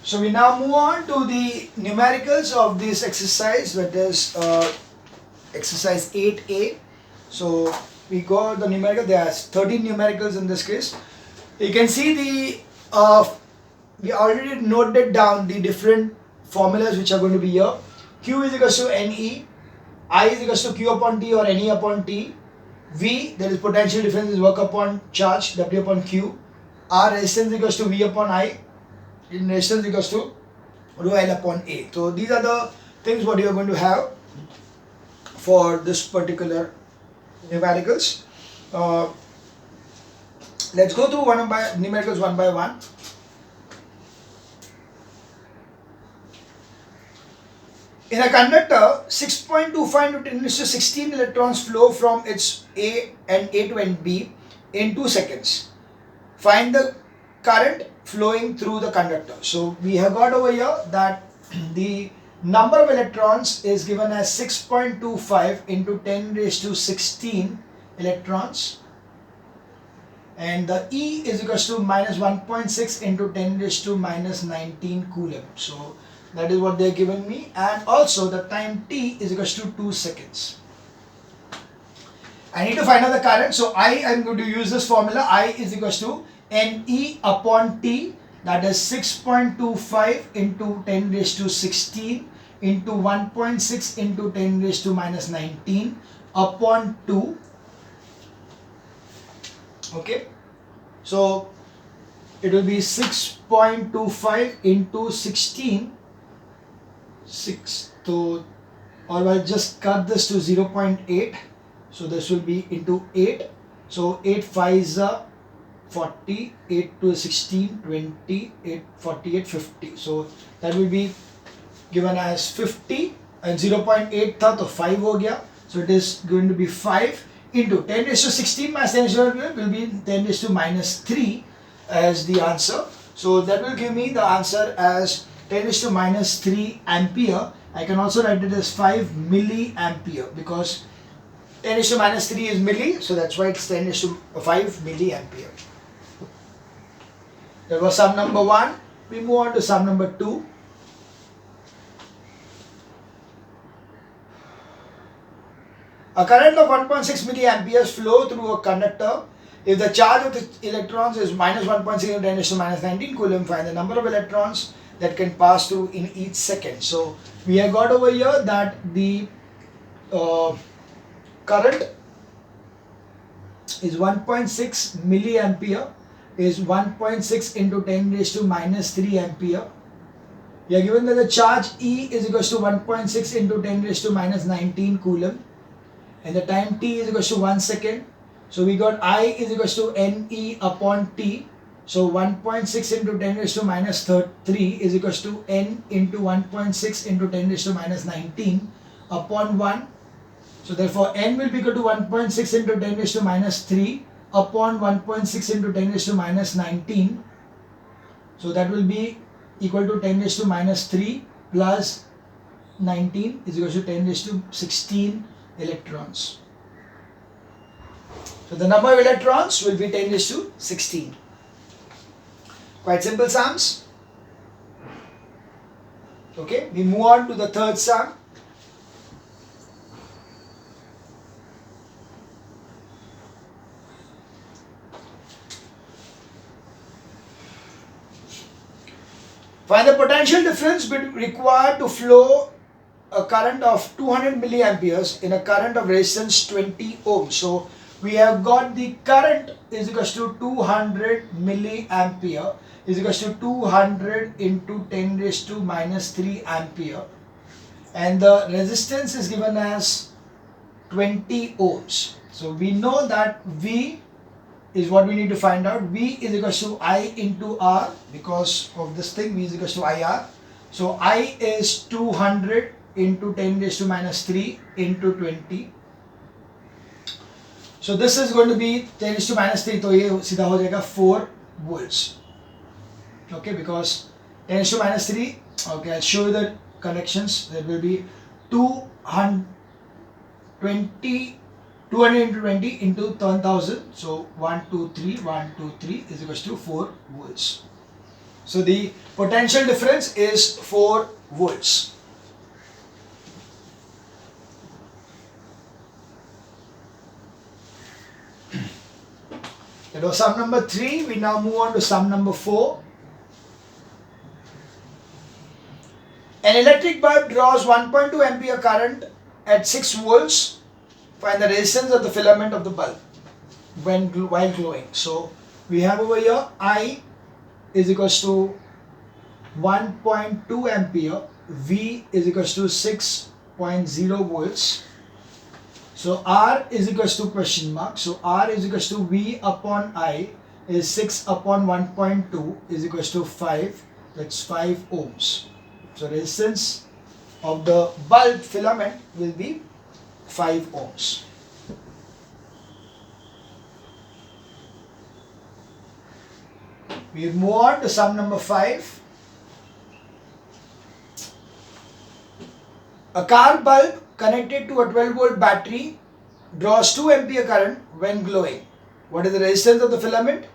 So we now move on to the numericals of this exercise, that is exercise 8A. So we got the numerical, there are 13 numericals in this case. You can see we already noted down the different formulas which are going to be here. Q is equals to NE, I is equals to Q upon T or NE upon T, V, that is potential difference, is work upon charge, W upon Q, R, resistance equals to V upon I, resistance equals to rho L upon A. So these are the things what you are going to have for this particular numericals. Let's go through numericals one by one. In a conductor, 6.25 into 10 raised to 16 electrons flow from its A to end B in 2 seconds. Find the current flowing through the conductor. So we have got over here that the number of electrons is given as 6.25 into 10 raised to 16 electrons, and the E is equals to minus 1.6 into 10 raised to minus 19 coulomb. So that is what they are giving me, and also the time T is equals to 2 seconds. I need to find out the current, so I am going to use this formula. I is equals to NE upon T, that is 6.25 into 10 raised to 16 into 1.6 into 10 raised to minus 19 upon 2. Okay, so it will be 6.25 into 16, 6 to, or I'll just cut this to 0.8. So this will be into 8. So 8 5s are 40, 8 to 16, 20, 8, 48, 50. So that will be given as 50, and 0.8 था तो 5 हो गया. So it is going to be 5 into 10 raised to 16 minus 10 raised to will be 10 raised to minus 3 as the answer. So that will give me the answer as 10 raised to minus 3 ampere. I can also write it as 5 milliampere because 10 raised to minus 3 is milli, so that's why it's 10 raised to 5 milliampere. That was sum number 1. We move on to sum number 2. A current of 1.6 milliamperes flow through a conductor. If the charge of the electrons is minus 1.6 into 10 raised to minus 19 coulomb, find the number of electrons that can pass through in each second. So we have got over here that the current is 1.6 milliampere, is 1.6 into 10 raised to minus 3 ampere. We are given that the charge E is equals to 1.6 into 10 raised to minus 19 coulomb, and the time T is equals to 1 second. So we got I is equals to NE upon T. So 1.6 into 10 raised to minus 3 is equals to N into 1.6 into 10 raised to minus 19 upon 1. So therefore N will be equal to 1.6 into 10 raised to minus 3 upon 1.6 into 10 raised to minus 19. So that will be equal to 10 raised to minus 3 plus 19 is equal to 10 raised to 16 electrons. So the number of electrons will be 10 raised to 16. Quite simple sums. Okay, we move on to the third sum. Find the potential difference required to flow a current of 200 milliamperes in a current of resistance 20 ohms. So we have got the current is equals to 200 milliampere is equals to 200 into 10 raised to minus 3 ampere, and the resistance is given as 20 ohms. So we know that V is what we need to find out. V is equals to I into R, because of this thing V is equals to IR. So I is 200 into 10 raised to minus 3 into 20. So this is going to be 10 raised to minus 3, तो ये सीधा हो जाएगा 4 volts. Okay, because 10 raised to minus 3, okay, I'll show you the connections. There will be 200 into 20 into 1000. So 1, 2, 3, 1, 2, 3 is equals to 4 volts. So the potential difference is 4 volts. That was sum number 3. We now move on to sum number 4. An electric bulb draws 1.2 ampere current at 6 volts. Find the resistance of the filament of the bulb while glowing. So we have over here I is equals to 1.2 ampere, V is equals to 6.0 volts. So R is equals to question mark. So R is equals to V upon I is 6 upon 1.2 is equals to 5. That's 5 ohms. So resistance of the bulb filament will be 5 ohms. We move on to sum number 5. A car bulb connected to a 12 volt battery draws 2 ampere current when glowing. What is the resistance of the filament?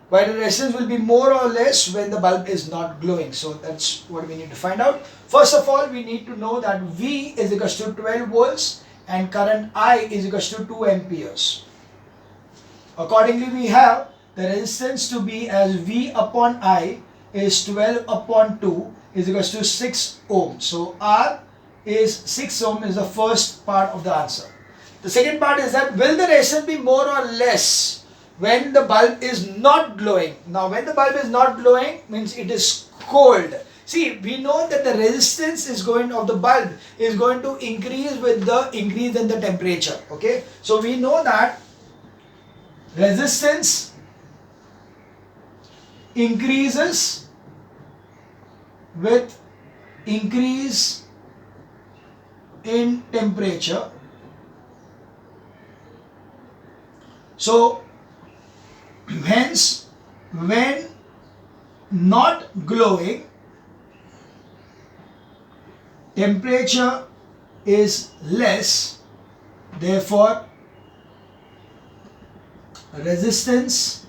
Why the resistance will be more or less when the bulb is not glowing. So that's what we need to find out. First of all, we need to know that V is equals to 12 volts and current I is equals to 2 amperes. Accordingly, we have the resistance to be as V upon I is 12 upon 2 is equals to 6 ohm. So R is 6 ohm is the first part of the answer. The second part is that will the resistance be more or less when the bulb is not glowing? Now when the bulb is not glowing means it is cold. See, we know that the resistance is of the bulb is going to increase with the increase in the temperature. Okay, so we know that resistance increases with increase in temperature. So hence when not glowing, temperature is less, therefore resistance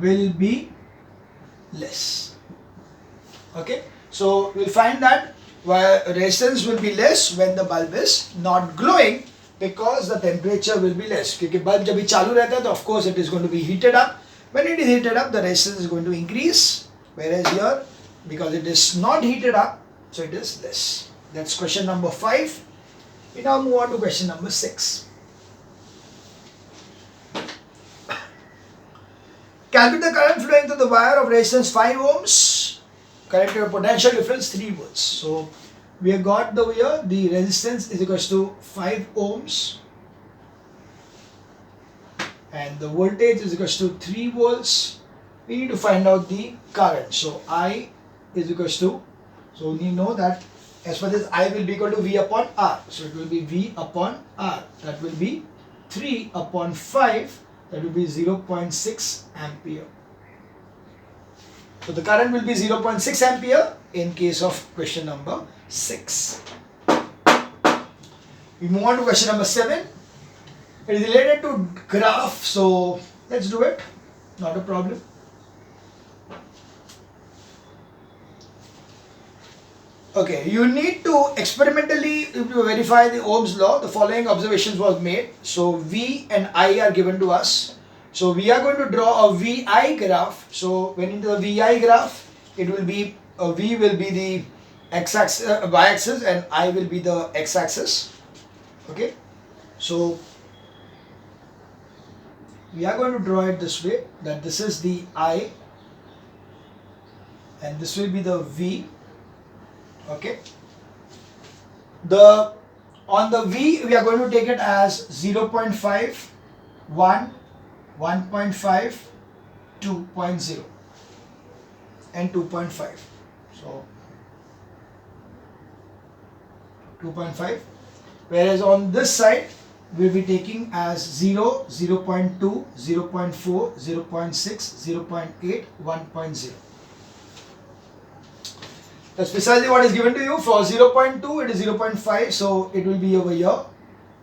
will be less. Okay, so we'll find that resistance will be less when the bulb is not glowing because the temperature will be less. Because bulb जब भी चालू रहता है, तो of course it is going to be heated up. When it is heated up, the resistance is going to increase. Whereas here, because it is not heated up, so it is less. That's question number 5. We now move on to question number 6. Calculate the current flowing through the wire of resistance 5 ohms. Correct your potential difference 3 volts. So we have got the resistance is equals to 5 ohms and the voltage is equals to 3 volts. We need to find out the current. So I is equals to, so we know that as far as I will be equal to V upon R. So it will be V upon R. That will be 3 upon 5. That will be 0.6 ampere. So the current will be 0.6 ampere in case of question number 6. We move on to question number 7. It is related to graph, so let's do it. Not a problem. Okay, you need to experimentally verify the Ohm's law. The following observations was made. So V and I are given to us. So we are going to draw a VI graph. So when into the VI graph, it will be V will be the x-axis, y-axis, and I will be the x-axis. Okay, so we are going to draw it this way, that this is the I and this will be the V. Okay, on the V we are going to take it as 0.5, 1, 1.5, 2.0 and 2.5. So 2.5, whereas on this side we will be taking as 0, 0.2, 0.4, 0.6, 0.8, 1.0. That's precisely what is given to you. For 0.2 it is 0.5, so it will be over here.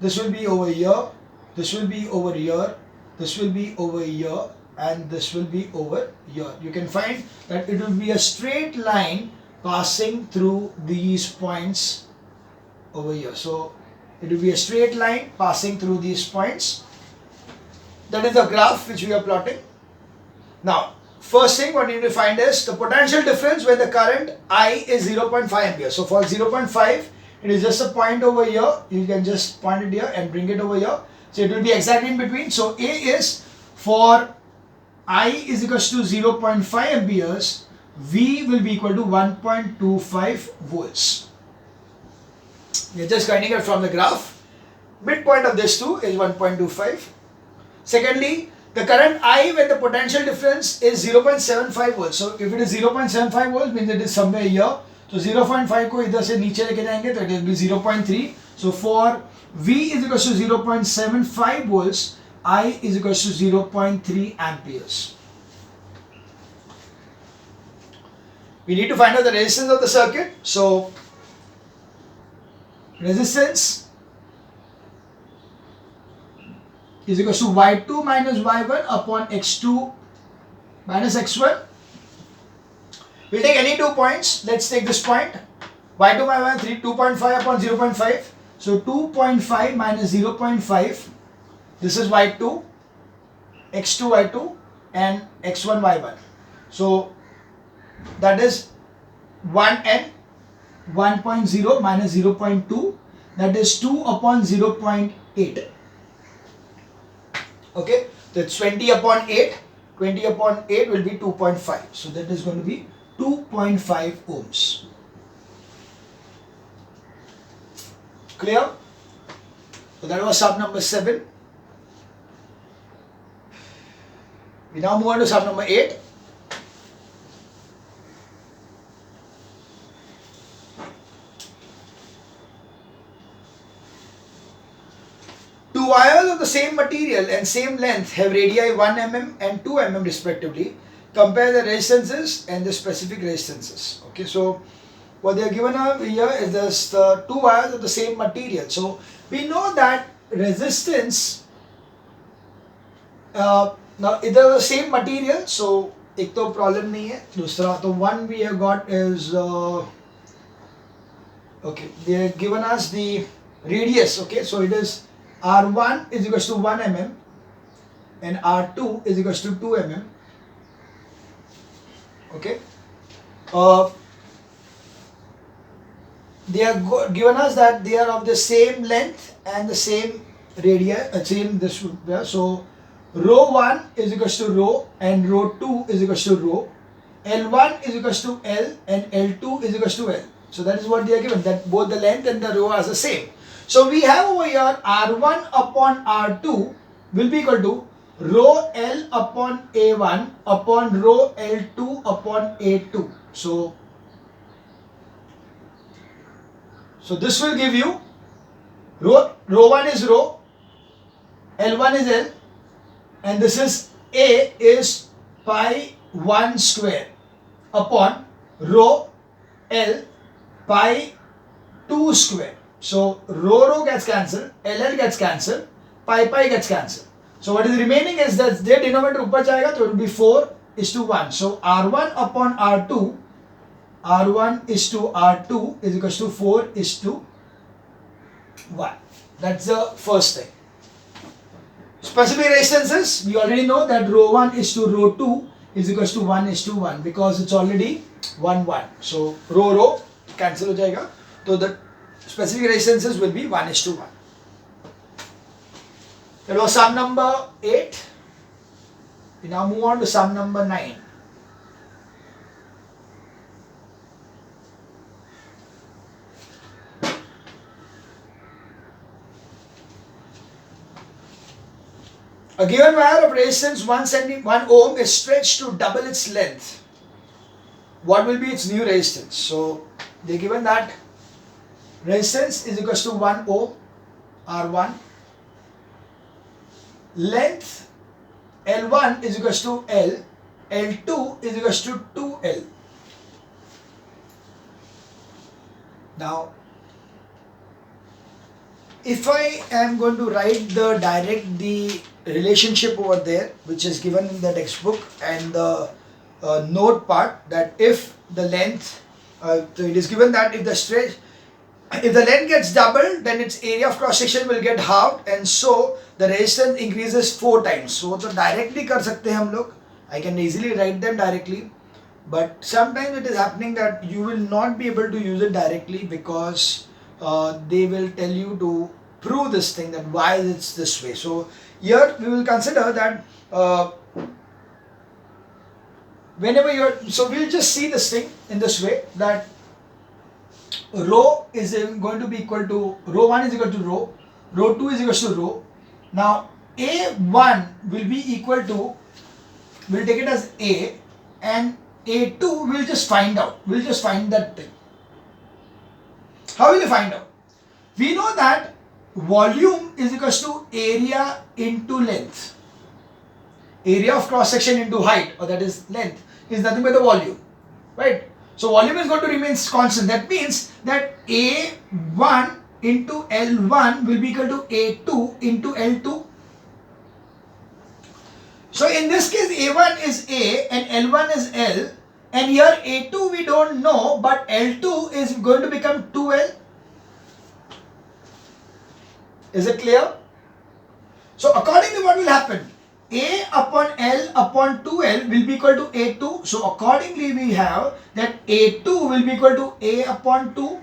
This will be over here. This will be over here. This will be over here. and this will be over here. You can find that it will be a straight line passing through these points over here. So it will be a straight line passing through these points. That is the graph which we are plotting. Now, first thing what you need to find is the potential difference when the current I is 0.5 ampere. So for 0.5, it is just a point over here. You can just point it here and bring it over here. So it will be exactly in between. So A is for I is equals to 0.5 amperes, V will be equal to 1.25 volts. We are just finding it from the graph. Midpoint of this two is 1.25. Secondly, the current I when the potential difference is 0.75 volts. So if it is 0.75 volts, means it is somewhere here. So 0.5 को इधर से नीचे लेके जाएंगे तो it will be 0.3. So for V is equals to 0.75 volts, I is equals to 0.3 amperes. We need to find out the resistance of the circuit. So resistance is equals to Y2 minus Y1 upon X2 minus X1. We'll take any 2 points. Let's take this point. Y2 minus Y1, 2.5 upon 0.5. So 2.5 minus 0.5. This is Y2, X2 Y2 and X1 Y1. So that is 1N, 1.0 minus 0.2. That is 2 upon 0.8. Okay, that's 20 upon 8. 20 upon 8 will be 2.5. So that is going to be 2.5 ohms. Clear? So that was sub number 7. We now move on to sub number 8. Two wires of the same material and same length have radii 1 mm and 2 mm respectively. Compare the resistances and the specific resistances. Okay, so what they are given over here is this, the two wires of the same material. So we know that resistance, now either the same material, so एक तो problem नहीं है, दूसरा तो one we have got is okay, they have given us the radius. Okay, so it is R1 is equals to 1 mm and R2 is equals to 2 mm. Okay, they are given us that they are of the same length and the same radius, same this so rho 1 is equals to rho and rho 2 is equals to rho. L1 is equals to L and L2 is equals to L. So that is what they are given, that both the length and the rho are the same. So we have over here R1 upon R2 will be equal to rho L upon A1 upon rho L2 upon A2. So this will give you rho 1 is rho, L1 is L, and this is A is pi 1 square upon rho L pi 2 square. So rho gets cancelled, LL gets cancelled, pi gets cancelled. So what is remaining is that their denominator ऊपर जाएगा, so it will be 4:1. So R1 upon R2, R1 is to R2 is equals to 4:1. That's the first thing. Specific resistances, we already know that rho 1 is to rho 2 is equals to 1:1 because it's already 1:1. So rho cancel हो जाएगा. So the specific resistances will be 1:1. That was sum number 8. We now move on to sum number 9. A given wire of resistance 1 ohm is stretched to double its length. What will be its new resistance? So they given that resistance is equals to 1 ohm R1. Length L1 is equals to L, L2 is equals to 2L. Now, if I am going to write the relationship over there which is given in the textbook and the note part, that if the length, so it is given that if the length gets doubled, then its area of cross section will get halved, and so the resistance increases 4 times. So directly कर सकते हैं हम लोग. I can easily write them directly, but sometimes it is happening that you will not be able to use it directly because they will tell you to prove this thing, that why it's this way. So here we will consider that whenever so we'll just see this thing in this way, that rho is going to be equal to rho 1 is equal to rho 2 is equal to rho. Now A1 will be equal to, we'll take it as A, and A2 we'll just find out. We'll just find that thing. How will you find out? We know that volume is equal to area into length. Area of cross section into height, or that is length, is nothing but the volume, right? So volume is going to remain constant. That means that A1 into L1 will be equal to A2 into L2. So in this case, A1 is A and L1 is L, and here A2 we don't know, but L2 is going to become 2L. Is it clear? So accordingly, what will happen? A upon L upon 2L will be equal to A2. So accordingly, we have that A2 will be equal to A upon 2.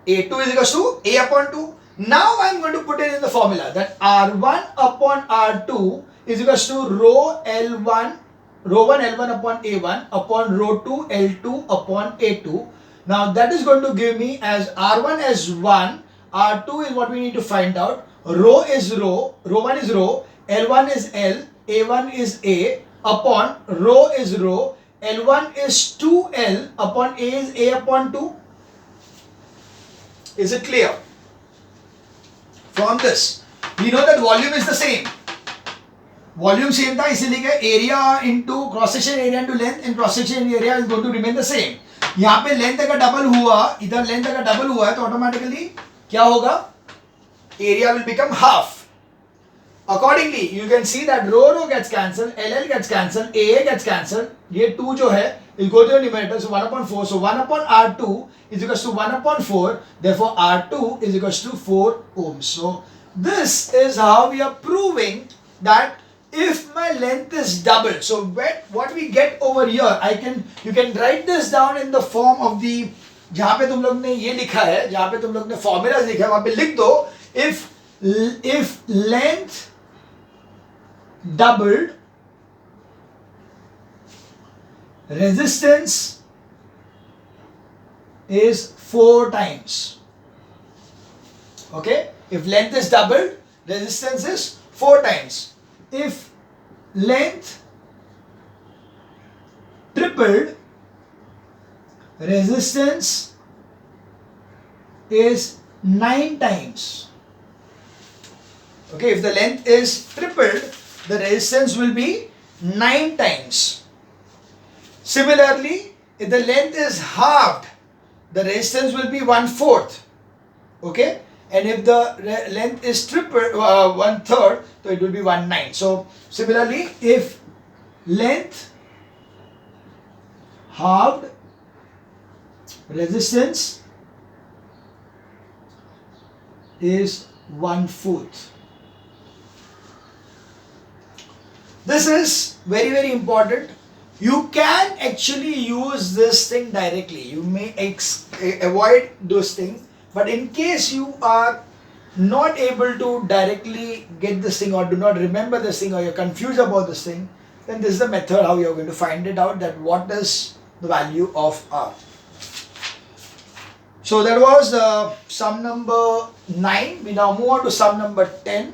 A2 is equal to A upon 2. Now I am going to put it in the formula that R1 upon R2 is equal to rho L1, rho 1 L1 upon A1 upon rho 2 L2 upon A2. Now that is going to give me as R1 as 1, R2 is what we need to find out, rho is rho 1 is rho, L1 is L, A1 is A, upon rho is rho, L1 is 2L, upon A is A upon 2. Is it clear? From this, we know that volume is the same. Volume same था, इसीलिए area into cross section area into length and cross section area is going to remain the same. यहाँ पे length अगर double हुआ, इधर length अगर double हुआ है तो ऑटोमेटिकली क्या होगा? Area will become half. Accordingly, you can see that rho gets cancelled, LL gets cancelled, AA gets cancelled. ये 2 जो है, it go to the numerator, so 1 upon 4. So 1 upon R2 is equal to 1 upon 4. Therefore, R2 is equal to 4 ohms. So this is how we are proving that if my length is doubled, so what we get over here, you can write this down in the form of the, जहाँ पे तुम लोग ने ये लिखा है, जहाँ पे तुम लोग ने formulas लिखा है, वहाँ पे लिख दो, if length doubled, resistance is 4 times. Okay, if length is doubled, resistance is 4 times. If length tripled, resistance is 9 times. Okay, if the length is tripled, the resistance will be 9 times. Similarly, if the length is halved, the resistance will be 1/4. Okay, and if the length is tripled, 1/3, so it will be 1/9. So similarly, if length halved, resistance is 1/4. This is very, very important. You can actually use this thing directly. You may avoid those things, but in case you are not able to directly get this thing or do not remember this thing or you're confused about this thing, then this is the method how you're going to find it out, that what is the value of R. So that was sum number 9. We now move on to sum number 10.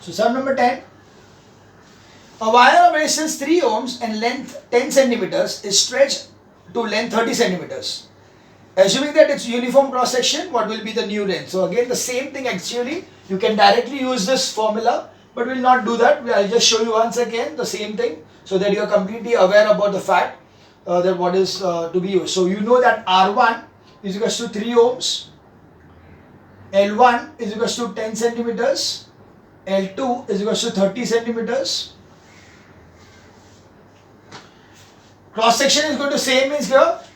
So sum number 10. A wire of resistance 3 ohms and length 10 centimeters is stretched to length 30 centimeters. Assuming that it's uniform cross section, what will be the new length? So again the same thing actually, you can directly use this formula, but we'll not do that. I'll just show you once again the same thing so that you're completely aware about the fact that what is to be used. So you know that R1 is equals to 3 ohms, L1 is equals to 10 centimeters, L2 is equals to 30 centimeters. Cross section is going to same means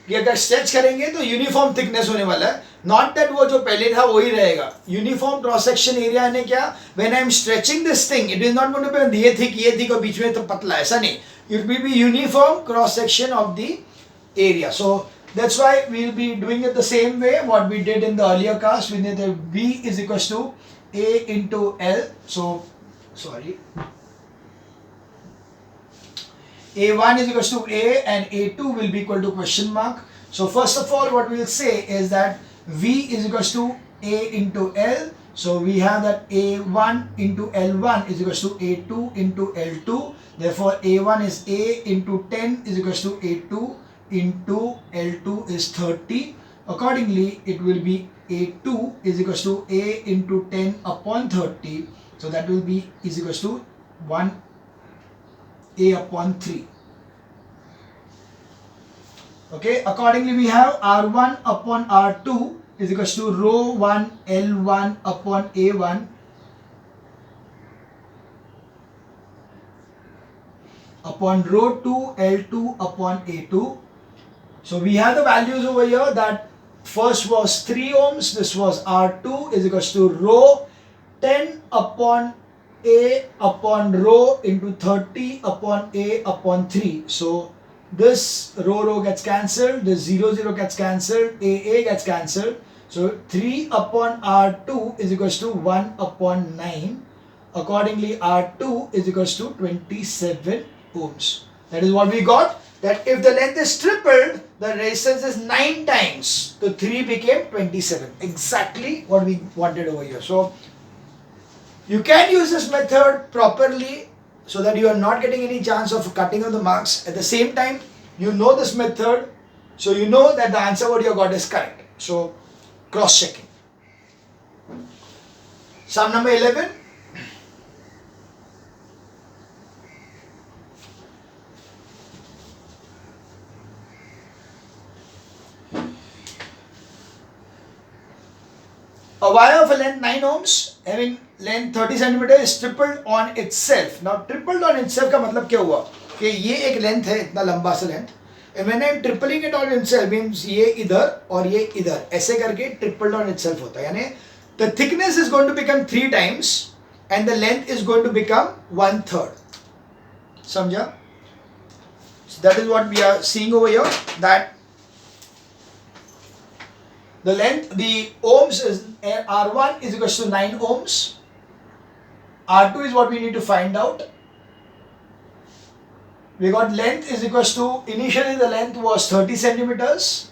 कि अगर stretch करेंगे तो uniform thickness होने वाला है, not that वो जो पहले था वही रहेगा. यूनिफॉर्म क्रॉस सेक्शन एरिया ने क्या, when I am stretching this thing it is not going to be ये थिक और बीच में तो पतला, ऐसा नहीं. It will be uniform cross section of the area. So that's why we will be doing it the same way what we did in the earlier class. We need V is equals to A into L. So sorry, A1 is equals to A and A2 will be equal to question mark. So first of all what we will say is that V is equals to A into L. So we have that A1 into L1 is equals to A2 into L2. Therefore A1 is A into 10 is equals to A2 into L2 is 30. Accordingly it will be A2 is equals to A into 10 upon 30. So that will be is equals to 1 A upon 3. Okay, accordingly we have R1 upon R2 is equals to rho 1 L1 upon A1 upon rho 2 L2 upon A2. So we have the values over here that first was 3 ohms, this was R2 is equals to rho 10 upon A upon rho into 30 upon A upon 3. So this rho gets cancelled, this 0 gets cancelled, A gets cancelled. So 3 upon R2 is equals to 1 upon 9. Accordingly R2 is equals to 27 ohms. That is what we got. That if the length is tripled, the resistance is 9 times. So 3 became 27. Exactly what we wanted over here. So you can use this method properly so that you are not getting any chance of cutting of the marks. At the same time, you know this method, so you know that the answer what you got is correct. So cross checking. Sum number 11. A wire of a length 9 ohms having length 30 cm is tripled on itself. Now tripled on itself का मतलब क्या हुआ कि ये एक length है इतना लंबा सा length, and when I am tripling it on itself means ये इधर और ये इधर ऐसे करके tripled on itself होता है, यानी the thickness is going to become 3 times and the length is going to become 1/3. समझा? So that is what we are seeing over here, that the length, the ohms is R1 is equals to 9 ohms. R2 is what we need to find out. We got length is equals to, initially the length was 30 centimeters.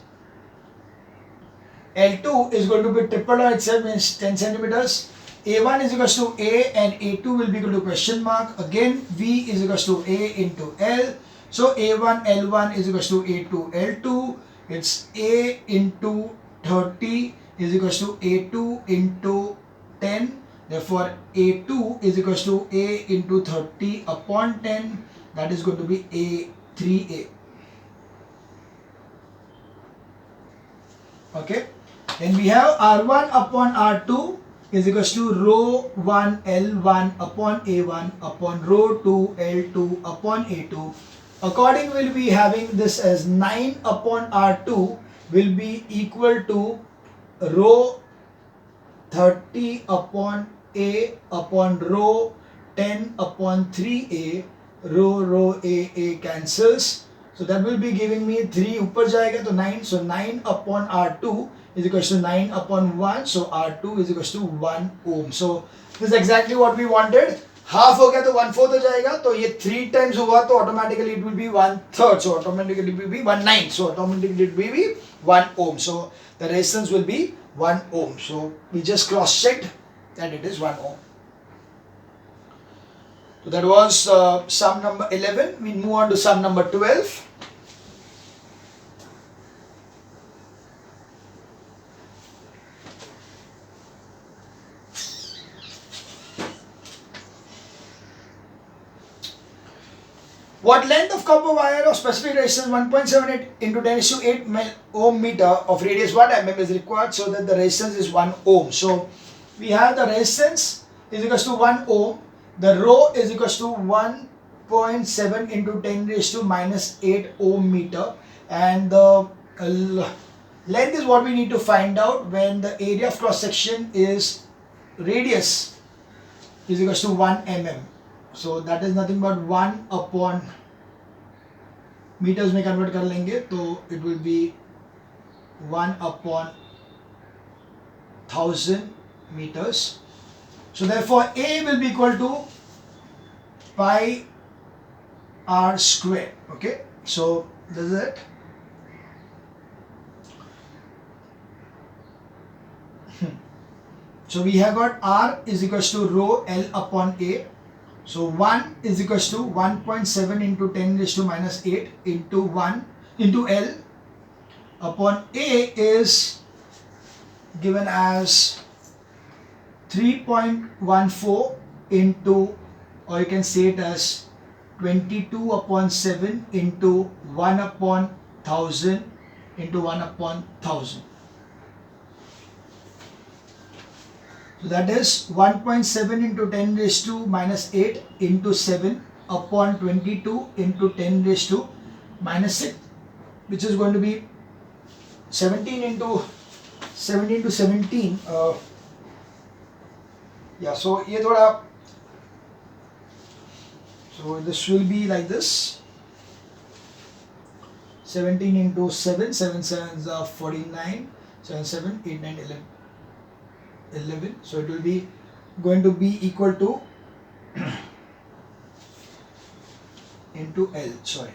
L2 is going to be tripled on itself, means 10 centimeters. A1 is equals to A and A2 will be equal to question mark. Again V is equals to A into L. So A1 L1 is equals to A2 L2. It's A into 30 is equals to A2 into 10. Therefore A2 is equals to A into 30 upon 10. That is going to be A3A. Okay. Then we have R1 upon R2 is equals to rho 1 L1 upon A1 upon rho 2 L2 upon A2. Accordingly we'll be having this as 9 upon R2 will be equal to rho 30 upon A upon rho 10 upon 3A. Rho A cancels, so that will be giving me 3 ऊपर जाएगा तो 9. So 9 upon R2 is equals to 9 upon 1. So R2 is equals to 1 ohm. So this is exactly what we wanted. Half हो गया तो 1/4 हो जाएगा, तो ये 3 times हुआ तो automatically it will be 1/3. So automatically it will be 1/9. So automatically it will be 1 ohm. So the resistance will be 1 ohm. So we just cross checked that it is 1 ohm. So that was sum number 11. We move on to sum number 12. What length of copper wire of specific resistance 1.78 into 10 to 8 ohm meter of radius 1 mm is required so that the resistance is 1 ohm. So we have the resistance is equals to 1 ohm, the rho is equals to 1.7 into 10 raised to minus 8 ohm meter, and the length is what we need to find out when the area of cross section is radius is equals to 1 mm. So that is nothing but 1 upon meters में convert कर लेंगे तो it will be 1 upon 1000 meters. So therefore A will be equal to pi r square. Okay, so this is it. So we have got R is equals to rho L upon A. So 1 is equals to 1.7 into 10 raised to minus 8 into 1 into L upon A is given as 3.14 into, or you can say it as 22 upon 7 into 1 upon 1000 into 1 upon 1000. So that is 1.7 into 10 raised to minus 8 into 7 upon 22 into 10 raised to minus 6, which is going to be 17 into 17 to 17. Yeah, so ये थोड़ा, so this will be like this. 17 into 7, 7 sevens are 49, 7 7 8 9 11. So it will be going to be equal to into L, sorry,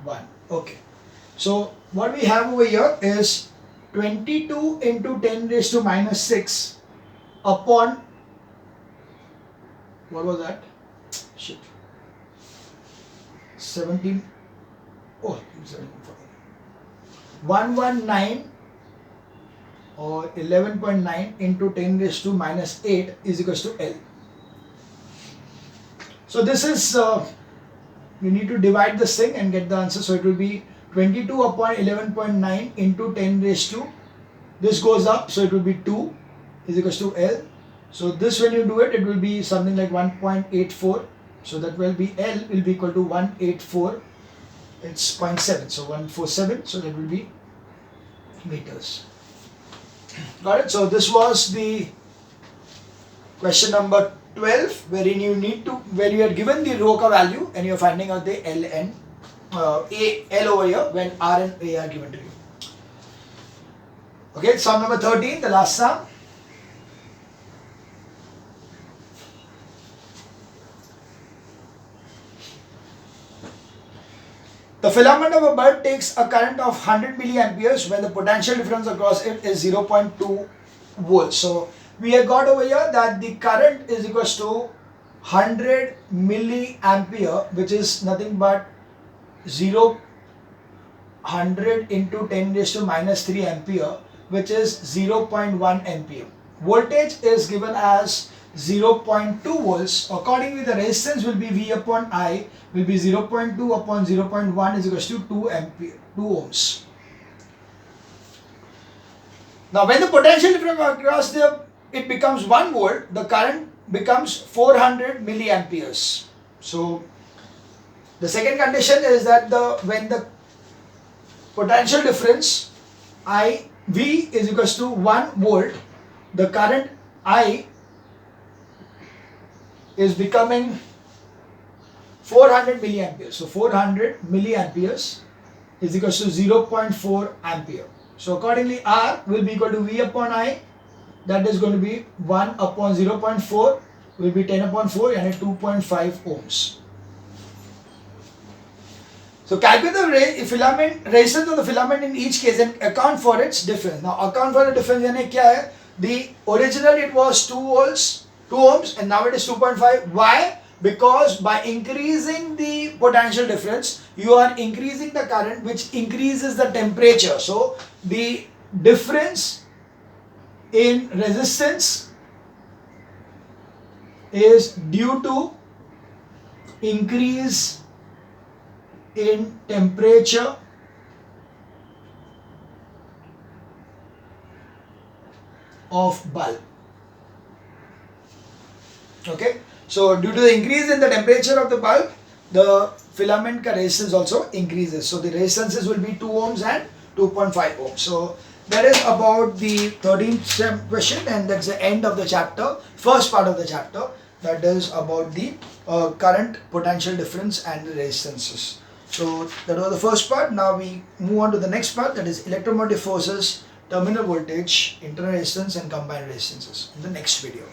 1. Okay, so what we have over here is 22 into 10 raised to minus 6 upon, what was that? Shit. 17, oh, 119 or 11.9 into 10 raised to minus 8 is equals to L. So this is, you need to divide this thing and get the answer. So it will be 22 upon 11.9 into 10 raised to, this goes up, so it will be 2 is equals to L. So this, when you do it, it will be something like 1.84. So that will be L will be equal to 184. It's 0.7. So 147. So that will be meters. Got it? So this was the question number 12, wherein you need to, where you are given the rho ka value and you are finding out the L and L over here when R and A are given to you. Okay, sum number 13, the last sum. The filament of a bulb takes a current of 100 milliamperes when the potential difference across it is 0.2 volts. So we have got over here that the current is equals to 100 milliampere, which is nothing but 100 into 10 raised to minus 3 ampere, which is 0.1 ampere. Voltage is given as 0.2 volts. Accordingly, the resistance will be V upon I will be 0.2 upon 0.1 is equals to 2 ohms. Now, when the potential difference across it becomes 1 volt, the current becomes 400 milliamperes. So, the second condition is that when the potential difference V is equals to 1 volt, the current I is becoming 400 milliamperes. So 400 milliamperes is equals to 0.4 ampere. So accordingly, R will be equal to V upon I. That is going to be 1 upon 0.4 will be 10 upon 4 and 2.5 ohms. So calculate the filament resistance of the filament in each case and account for its difference. Now account for the difference यानी क्या है? The original it was 2 volts, 2 ohms, and now it is 2.5. Why? Because by increasing the potential difference, you are increasing the current, which increases the temperature. So the difference in resistance is due to increase in temperature of bulb. Okay, so due to the increase in the temperature of the bulb, the filament ka resistance also increases. So the resistances will be 2 ohms and 2.5 ohms. So that is about the 13th question, and that's the end of the chapter, first part of the chapter, that is about the current, potential difference and the resistances. So that was the first part. Now we move on to the next part, that is electromotive forces, terminal voltage, internal resistance and combined resistances in the next video.